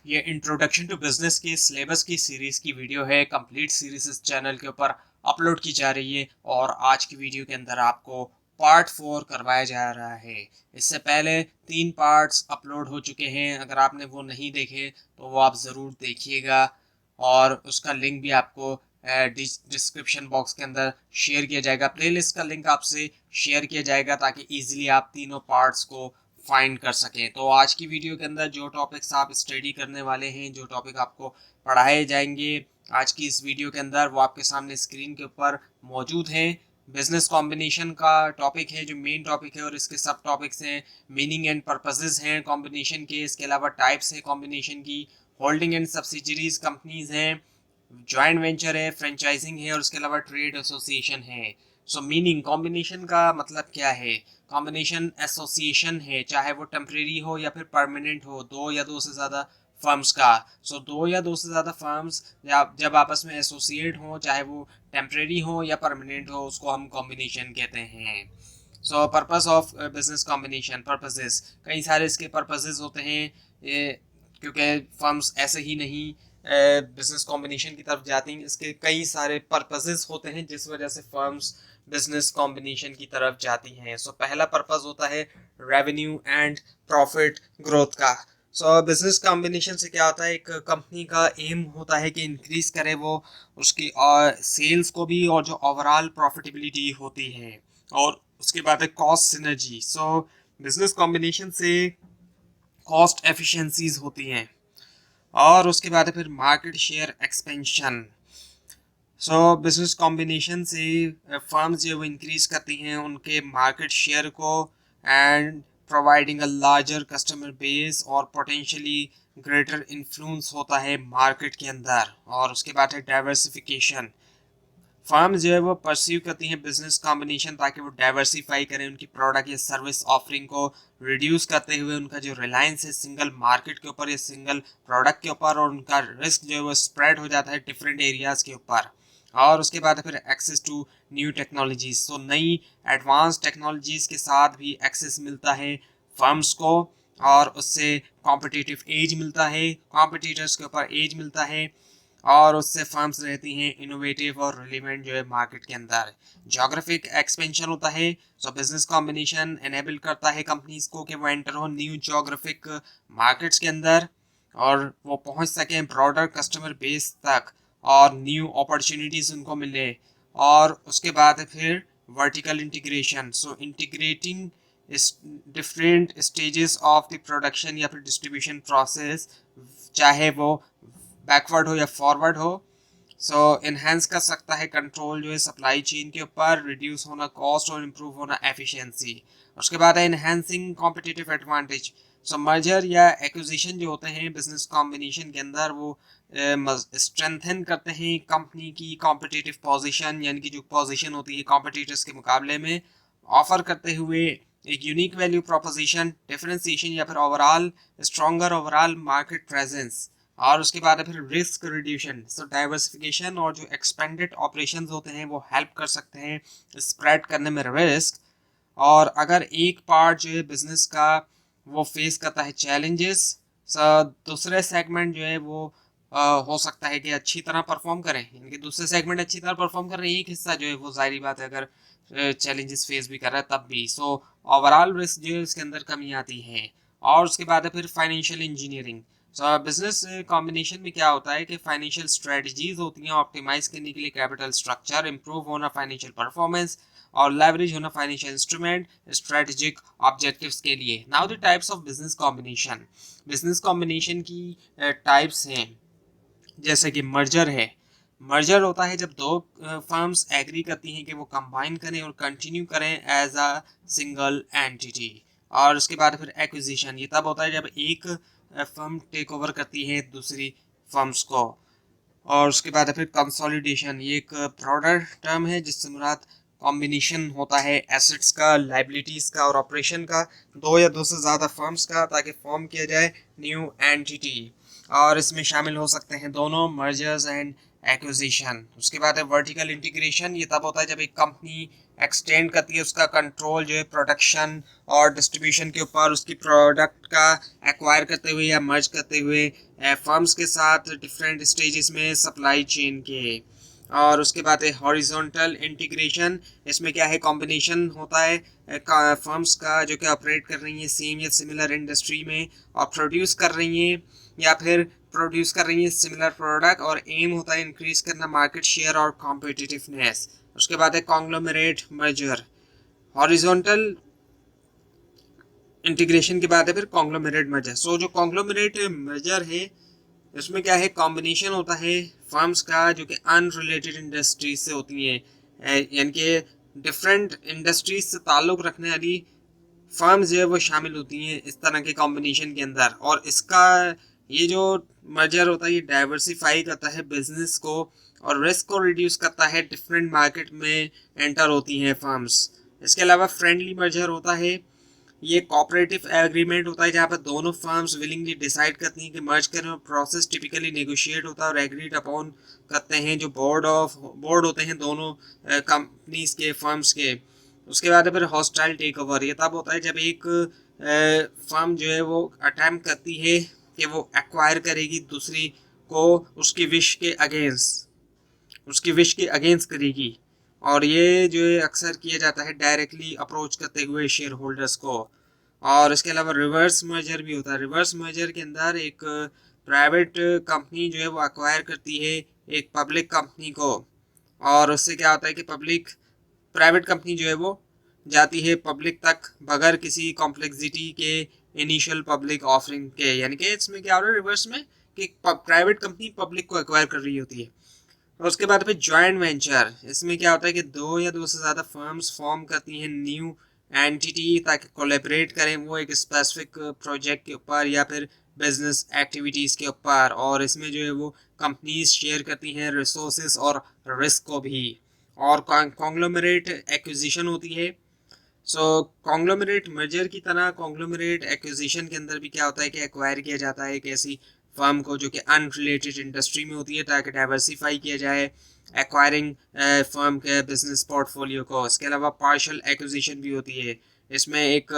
ये introduction to business की syllabus की सीरीज की वीडियो है। कंप्लीट सीरीज इस चैनल के ऊपर अपलोड की जा रही है और आज की वीडियो के अंदर आपको पार्ट 4 करवाया जा रहा है। इससे पहले 3 पार्ट्स अपलोड हो चुके हैं। अगर आपने वो नहीं देखे तो वो आप ज़रूर देखिएगा और उसका लिंक भी आपको डिस्क्रिप्शन बॉक्स के अंदर शेयर किया जाएगा। प्लेलिस्ट का लिंक आपसे शेयर किया जाएगा ताकि इजीली आप तीनों पार्ट्स को फाइंड कर सकें। तो आज की वीडियो के अंदर जो टॉपिक्स आप स्टडी करने वाले हैं, जो टॉपिक आपको पढ़ाए जाएंगे आज की इस वीडियो के अंदर, वो आपके सामने स्क्रीन के ऊपर मौजूद हैं। बिजनेस कॉम्बिनेशन का टॉपिक है जो मेन टॉपिक है और इसके सब टॉपिक्स हैं। मीनिंग एंड पर्पसेस हैं कॉम्बिनेशन के, इसके अलावा टाइप्स है कॉम्बिनेशन की, होल्डिंग एंड सब्सिडरीज कंपनीज हैं, जॉइंट वेंचर है, फ्रेंचाइजिंग है और उसके अलावा ट्रेड एसोसिएशन है। सो मीनिंग कॉम्बिनेशन का मतलब क्या है? कॉम्बिनेशन एसोसिएशन है, चाहे वो टेम्परेरी हो या फिर परमानेंट हो, दो या दो से ज़्यादा फर्म्स का। सो दो या दो से ज़्यादा फर्म्स जब आपस में एसोसिएट हो, चाहे वो टेम्परेरी हो या परमानेंट हो, उसको हम कॉम्बिनेशन कहते हैं। सो purpose of business combination, purposes, कई सारे इसके पर्पसेस होते हैं। ये क्योंकि फर्म्स ऐसे ही नहीं बिजनेस कॉम्बिनेशन की तरफ जाती हैं, इसके कई सारे पर्पसेस होते हैं जिस वजह से फर्म्स बिजनेस कॉम्बिनेशन की तरफ जाती हैं। सो पहला पर्पस होता है रेवेन्यू एंड प्रॉफिट ग्रोथ का। सो बिजनेस कॉम्बिनेशन से क्या होता है, एक कंपनी का एम होता है कि इंक्रीज करे वो उसकी सेल्स को भी और जो ओवरऑल प्रॉफिटेबिलिटी होती है। और उसके बाद है कॉस्ट सिनर्जी। सो बिजनेस कॉम्बिनेशन से कॉस्ट एफिशिएंसीज होती हैं। और उसके बाद है फिर मार्केट शेयर एक्सपेंशन। सो बिजनेस कॉम्बिनेशन से फर्म्स जो वो इंक्रीज करती हैं उनके मार्केट शेयर को, and providing a larger customer base और पोटेंशियली ग्रेटर इन्फ्लुएंस होता है मार्केट के अंदर। और उसके बाद है डाइवर्सिफिकेशन। फर्म्स जो है वो परस्यू करती हैं बिजनेस कॉम्बिनेशन ताकि वो डाइवर्सिफाई करें उनकी प्रोडक्ट या सर्विस ऑफरिंग को, रिड्यूस करते हुए उनका जो रिलायंस है सिंगल मार्केट के ऊपर या सिंगल प्रोडक्ट के ऊपर, और उनका रिस्क जो है वो स्प्रेड हो जाता है डिफरेंट एरियाज के ऊपर। और उसके बाद फिर एक्सेस टू न्यू टेक्नोलॉजीज। सो नई एडवांस टेक्नोलॉजीज के साथ भी एक्सेस मिलता है फर्म्स को, और उससे कॉम्पिटिटिव एज मिलता है, कॉम्पिटिटर्स के ऊपर एज मिलता है, और उससे फर्म्स रहती हैं इनोवेटिव और रिलेवेंट जो है मार्केट के अंदर। जोग्राफिक एक्सपेंशन होता है। सो बिजनेस कॉम्बिनेशन एनेबल करता है कंपनीज को कि वो एंटर हो न्यू जोग्राफिक मार्केट्स के अंदर और वो पहुंच सके ब्रॉडर कस्टमर बेस तक और न्यू अपॉर्चुनिटीज उनको मिले। और उसके बाद फिर vertical integration. So integrating different stages of the production या फिर डिस्ट्रीब्यूशन प्रोसेस, चाहे वो बैकवर्ड हो या फॉरवर्ड हो। सो इन्हेंस कर सकता है कंट्रोल जो है सप्लाई चेन के ऊपर, रिड्यूस होना कॉस्ट और इम्प्रूव होना एफिशिएंसी। उसके बाद है इन्हेंसिंग कॉम्पिटिटिव एडवांटेज। सो मर्जर या एक्विजिशन जो होते हैं बिजनेस कॉम्बिनेशन के अंदर, वो स्ट्रेंथन करते हैं कंपनी की कॉम्पिटिटिव पोजीशन, यानी कि जो पोजीशन होती है कॉम्पिटिटर्स के मुकाबले में, ऑफर करते हुए एक यूनिक वैल्यू प्रोपोजिशन, डिफरेंशिएशन या फिर overall stronger overall market presence. और उसके बाद है फिर रिस्क रिड्यूशन। सो डाइवर्सिफिकेशन और जो एक्सपेंडेड ऑपरेशंस होते हैं वो हेल्प कर सकते हैं स्प्रेड करने में रिस्क। और अगर एक पार्ट जो है बिजनेस का वो फेस करता है चैलेंजेस, दूसरे सेगमेंट जो है वो हो सकता है कि अच्छी तरह परफॉर्म करें, यानी कि दूसरे सेगमेंट अच्छी तरह परफॉर्म कर रहे हैं, एक हिस्सा जो है वो जाहिर बात है अगर चैलेंजेस फेस भी कर रहा है तब भी। सो ओवरऑल रिस्क जो है उसके अंदर कमी आती है। और उसके बाद है फिर फाइनेंशियल इंजीनियरिंग। सो बिजनेस कॉम्बिनेशन में क्या होता है कि फाइनेंशियल स्ट्रेटजीज होती हैं ऑप्टिमाइज करने के लिए कैपिटल स्ट्रक्चर, इंप्रूव होना फाइनेंशियल परफॉर्मेंस और लेवरेज होना फाइनेंशियल इंस्ट्रूमेंट स्ट्रेटेजिक ऑब्जेक्टिव्स के लिए। Now the types of business combination. Business combination की टाइप्स हैं जैसे कि मर्जर है। मर्जर होता है जब दो फर्म्स एग्री करती हैं कि वो कंबाइन करें और कंटिन्यू करें एज अ सिंगल एंटिटी। और उसके बाद फिर एक्विजिशन, ये तब होता है जब एक फर्म टेक ओवर करती है दूसरी फर्म्स को। और उसके बाद फिर कंसोलिडेशन, ये एक ब्रॉडर टर्म है जिससे मुराद कॉम्बिनेशन होता है एसेट्स का, लाइबिलिटीज का और ऑपरेशन का, दो या दो से ज़्यादा फर्म्स का, ताकि फॉर्म किया जाए न्यू एंटिटी। और इसमें शामिल हो सकते हैं दोनों मर्जर्स एंड एक्विजिशन। उसके बाद है वर्टिकल इंटीग्रेशन, ये तब होता है जब एक कंपनी एक्सटेंड करती है उसका कंट्रोल जो है प्रोडक्शन और डिस्ट्रीब्यूशन के ऊपर, उसकी प्रोडक्ट का एक्वायर करते हुए या मर्ज करते हुए फर्म्स के साथ डिफरेंट स्टेजेस में सप्लाई चेन के। और उसके बाद है हॉरिजॉन्टल इंटीग्रेशन। इसमें क्या है, कॉम्बिनेशन होता है फर्म्स का जो कि ऑपरेट कर रही हैं सेम या सिमिलर इंडस्ट्री में और प्रोड्यूस कर रही हैं या फिर प्रोड्यूस कर रही हैं सिमिलर प्रोडक्ट, और एम होता है इंक्रीज करना मार्केट शेयर और कॉम्पिटिटिवनेस। उसके बाद है कॉन्ग्लोमरेट मर्जर। हॉरिजॉन्टल इंटीग्रेशन के बाद है फिर कॉन्ग्लोमरेट मर्जर। सो जो कॉन्ग्लोमरेट मर्जर है इसमें क्या है, कॉम्बिनेशन होता है फर्म्स का जो कि अनरिलेटेड इंडस्ट्रीज से होती हैं, यानी कि डिफरेंट इंडस्ट्रीज से ताल्लुक़ रखने वाली फर्म्स जो है वो शामिल होती हैं इस तरह के कॉम्बिनेशन के अंदर। और इसका ये जो मर्जर होता है ये डाइवर्सिफाई करता है बिजनेस को और रिस्क को रिड्यूस करता है, डिफरेंट मार्केट में एंटर होती हैं फर्म्स। इसके अलावा फ्रेंडली मर्जर होता है, ये कोऑपरेटिव एग्रीमेंट होता है जहाँ पर दोनों फर्म्स विलिंगली डिसाइड करती हैं कि मर्ज करने में प्रोसेस टिपिकली नेगोशिएट होता है और एग्रीड अपॉन करते हैं जो बोर्ड होते हैं दोनों कंपनीज के फर्म्स के। उसके बाद फिर हॉस्टाइल टेक ओवर, ये तब होता है जब एक फर्म जो है वो अटेम्प्ट करती है कि वो एक्वायर करेगी दूसरी को उसकी विश के अगेंस्ट करेगी। और ये जो है अक्सर किया जाता है डायरेक्टली अप्रोच करते हुए शेयर होल्डर्स को। और इसके अलावा रिवर्स मर्जर भी होता है। रिवर्स मर्जर के अंदर एक प्राइवेट कंपनी जो है वो एक्वायर करती है एक पब्लिक कंपनी को, और उससे क्या होता है कि प्राइवेट कंपनी जो है वो जाती है पब्लिक तक बगैर किसी कॉम्प्लेक्सिटी के इनिशियल पब्लिक ऑफरिंग के। यानी कि इसमें क्या हो रहा है रिवर्स में कि प्राइवेट कंपनी पब्लिक को एक्वायर कर रही होती है। और उसके बाद फिर जॉइंट वेंचर, इसमें क्या होता है कि दो या दो से ज़्यादा फर्म्स फॉर्म करती हैं न्यू एंटिटी ताकि कोलैबोरेट करें वो एक स्पेसिफिक प्रोजेक्ट के ऊपर या फिर बिजनेस एक्टिविटीज़ के ऊपर। और इसमें जो है वो कंपनीज शेयर करती हैं रिसोर्सेज और रिस्क को भी। और कॉन्ग्लोमरेट एक्विजिशन होती है। सो कॉन्ग्लोमरेट मर्जर की तरह कॉन्ग्लोमरेट एक्विजिशन के अंदर भी क्या होता है कि एक्वायर किया जाता है एक ऐसी फर्म को जो कि अनरिलेटेड इंडस्ट्री में होती है ताकि डाइवर्सिफाई किया जाए एक्वायरिंग फर्म के बिजनेस पोर्टफोलियो को। इसके अलावा पार्शियल एक्विजिशन भी होती है। इसमें एक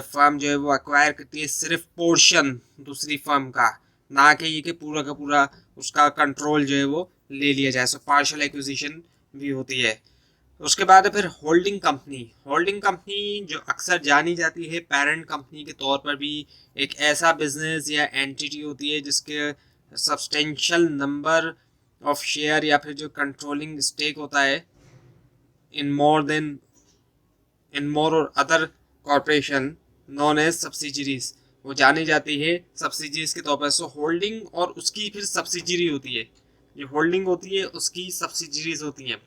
फर्म जो है वो एक्वायर करती है सिर्फ पोर्शन दूसरी फर्म का, ना कि ये कि पूरा का पूरा उसका कंट्रोल जो है वो ले लिया जाए। सो पार्शियल एक्विजिशन भी होती है। उसके बाद है फिर होल्डिंग कंपनी। होल्डिंग कंपनी जो अक्सर जानी जाती है पेरेंट कंपनी के तौर पर भी एक ऐसा बिजनेस या एंटिटी होती है जिसके सब्सटेंशियल नंबर ऑफ शेयर या फिर जो कंट्रोलिंग स्टेक होता है इन मोर और other corporation known as subsidiaries, वो जानी जाती है सब्सिडरीज के तौर पर। सो होल्डिंग और उसकी फिर सब्सिडरी होती है, जो होल्डिंग होती है उसकी सब्सिडरीज होती हैं।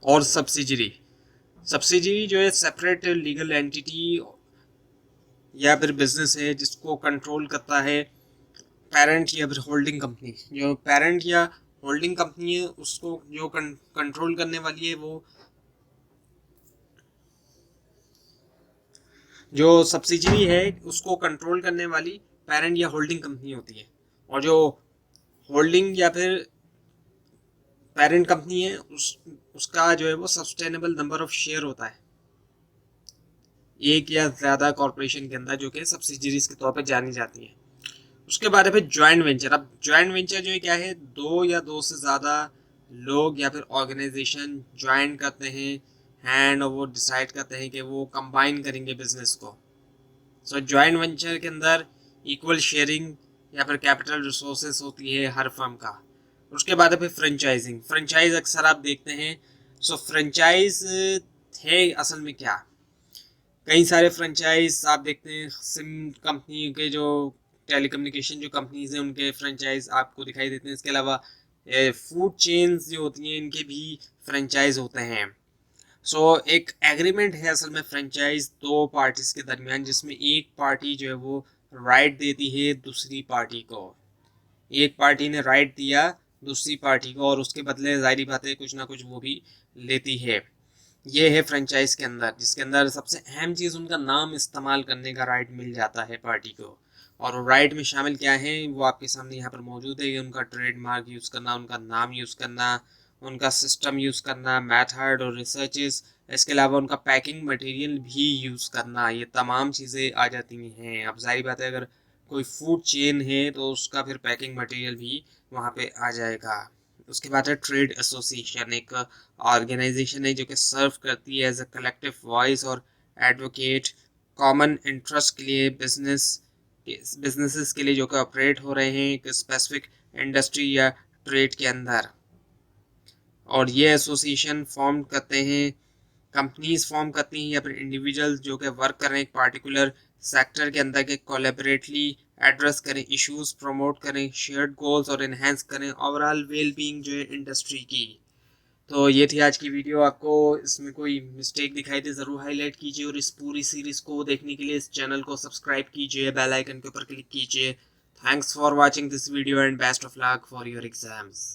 और सब्सिडरी जो है सेपरेट लीगल एंटिटी या फिर बिजनेस है जिसको कंट्रोल करता है पेरेंट या फिर होल्डिंग कंपनी। जो पेरेंट या होल्डिंग कंपनी है उसको जो कंट्रोल करने वाली है वो जो सब्सिडरी है उसको कंट्रोल करने वाली पेरेंट या होल्डिंग कंपनी होती है। और जो होल्डिंग या फिर पेरेंट कंपनी है उसका जो है वो सस्टेनेबल नंबर ऑफ शेयर होता है एक या ज़्यादा कॉर्पोरेशन के अंदर जो कि सब्सिडरीज के तौर पर जानी जाती है। उसके बाद है फिर ज्वाइंट वेंचर। अब ज्वाइंट वेंचर जो है क्या है, दो या दो से ज़्यादा लोग या फिर ऑर्गेनाइजेशन ज्वाइन करते हैं हैंड और वो डिसाइड करते हैं कि वो कंबाइन करेंगे बिजनेस को। सो ज्वाइंट वेंचर के अंदर इक्वल शेयरिंग या फिर कैपिटल रिसोर्सेस होती है हर फर्म का। उसके बाद है फिर फ्रेंचाइजिंग। फ्रेंचाइज अक्सर आप देखते हैं। सो फ्रेंचाइज है असल में क्या, कई सारे फ्रेंचाइज आप देखते हैं सिम कंपनी के जो टेलीकम्युनिकेशन जो कंपनीज हैं उनके फ्रेंचाइज आपको दिखाई देते हैं। इसके अलावा फूड चेन्स जो होती हैं इनके भी फ्रेंचाइज होते हैं। सो एक एग्रीमेंट है असल में फ्रेंचाइज दो पार्टीज के दरमियान जिसमें एक पार्टी जो है वो राइट देती है दूसरी पार्टी को। एक पार्टी ने राइट दिया दूसरी पार्टी को और उसके बदले जाहिर बात है कुछ ना कुछ वो भी लेती है। ये है फ्रेंचाइज के अंदर, जिसके अंदर सबसे अहम चीज़ उनका नाम इस्तेमाल करने का राइट मिल जाता है पार्टी को। और राइट में शामिल क्या है वो आपके सामने यहाँ पर मौजूद है। उनका ट्रेडमार्क यूज़ करना, उनका नाम यूज़ करना, उनका सिस्टम यूज़ करना, मेथड और रिसर्चेस, इसके अलावा उनका पैकिंग मटेरियल भी यूज़ करना, ये तमाम चीज़ें आ जाती हैं। अब जाहिर बात है अगर कोई फूड चेन है तो उसका फिर पैकिंग मटेरियल भी वहाँ पे आ जाएगा। उसके बाद है ट्रेड एसोसिएशन, एक ऑर्गेनाइजेशन है जो कि सर्व करती है एज अ कलेक्टिव वॉइस और एडवोकेट कॉमन इंटरेस्ट के लिए बिजनेसेस के लिए जो कि ऑपरेट हो रहे हैं एक स्पेसिफिक इंडस्ट्री या ट्रेड के अंदर। और ये एसोसिएशन फॉर्म करते हैं, कंपनीज फॉर्म करती हैं या फिर इंडिविजुअल जो कि वर्क कर रहे हैं एक पार्टिकुलर सेक्टर के अंदर के कोलैबोरेटली एड्रेस करें इश्यूज, प्रमोट करें शेयर्ड गोल्स और इन्हेंस करें ओवरऑल वेल बीइंग जो है इंडस्ट्री की। तो ये थी आज की वीडियो। आपको इसमें कोई मिस्टेक दिखाई दे ज़रूर हाईलाइट कीजिए और इस पूरी सीरीज़ को देखने के लिए इस चैनल को सब्सक्राइब कीजिए, बेल आइकन के ऊपर क्लिक कीजिए। Thanks for watching this video and best of luck for your exams.